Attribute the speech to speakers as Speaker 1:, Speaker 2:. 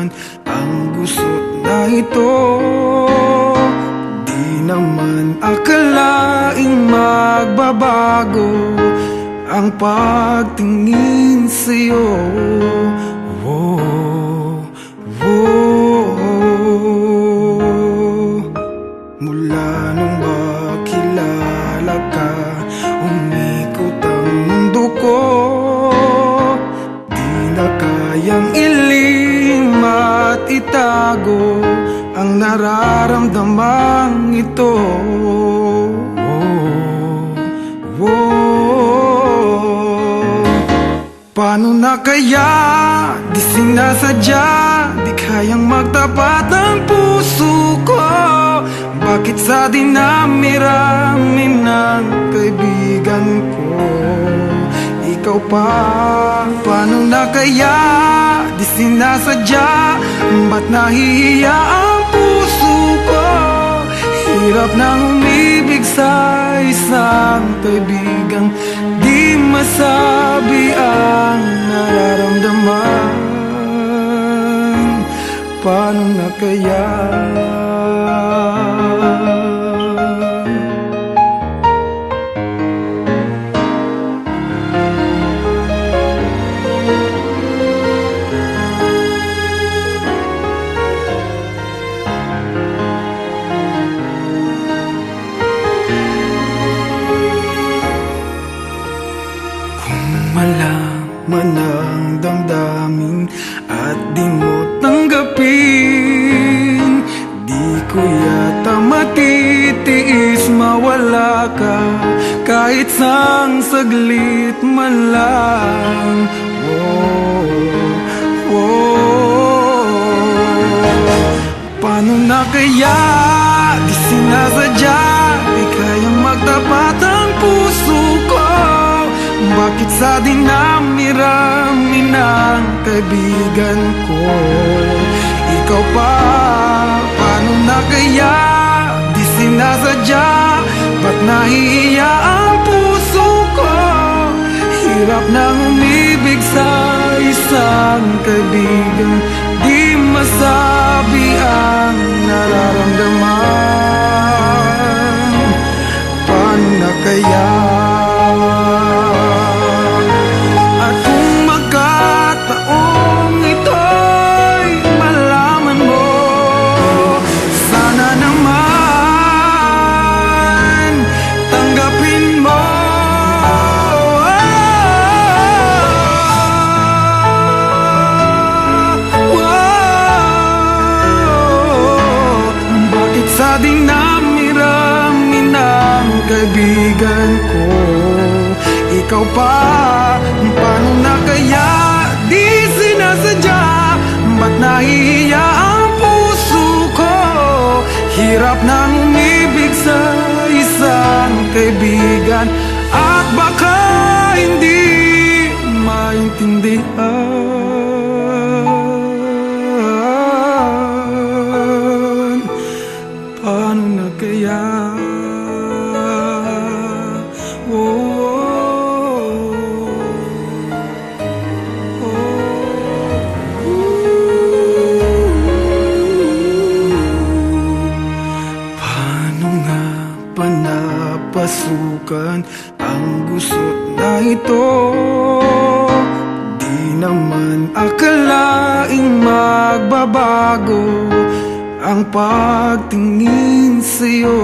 Speaker 1: napasukan ang gusot na ito. Di naman akalaing magbabago ang pagtingin sa'yo. Whoa, whoa. Mula nung makilala ka, umikot ang mundo ko. Di na kayang ilihim at itago ang nararamdamang ito. Paano na kaya? Di sinasadya, di kayang magtapat ang puso ko. Bakit sa dinami-rami ng kaibigan ko, ikaw pa? Paano na kaya? Di sinasadya, ba't nahihiya ang puso ko? Hirap nang umibig sa isang kaibigang di masabi ang nararamdaman. Paano na kaya? Malaman ang damdamin at di mo tanggapin, di ko yata matitiis mawala ka kahit sang saglit man lang. Paano na kaya? Di sinasadya, di kayang magtapat ang puso ko. Bakit sa dinami-rami ng kaibigan ko, ikaw pa? Paano na kaya? Di sinasadya, ba't nahihiya ang puso ko? Hirap nang umibig sa isang kaibigan di masabi ang nararamdaman. Paano na kaya? At kung magkataong ito'y malaman mo, sana naman tanggapin mo. Bakit sa dinami-rami ng kaibigan ko, ikaw pa? Paano na kaya? Di sinasadya, ba't nahihiya ang puso ko? Hirap nang umibig sa isang kaibigan at baka hindi maintindihan. Paano na kaya? Napasukan ang gusot na ito. Di naman akalaing magbabago ang pagtingin sa'yo.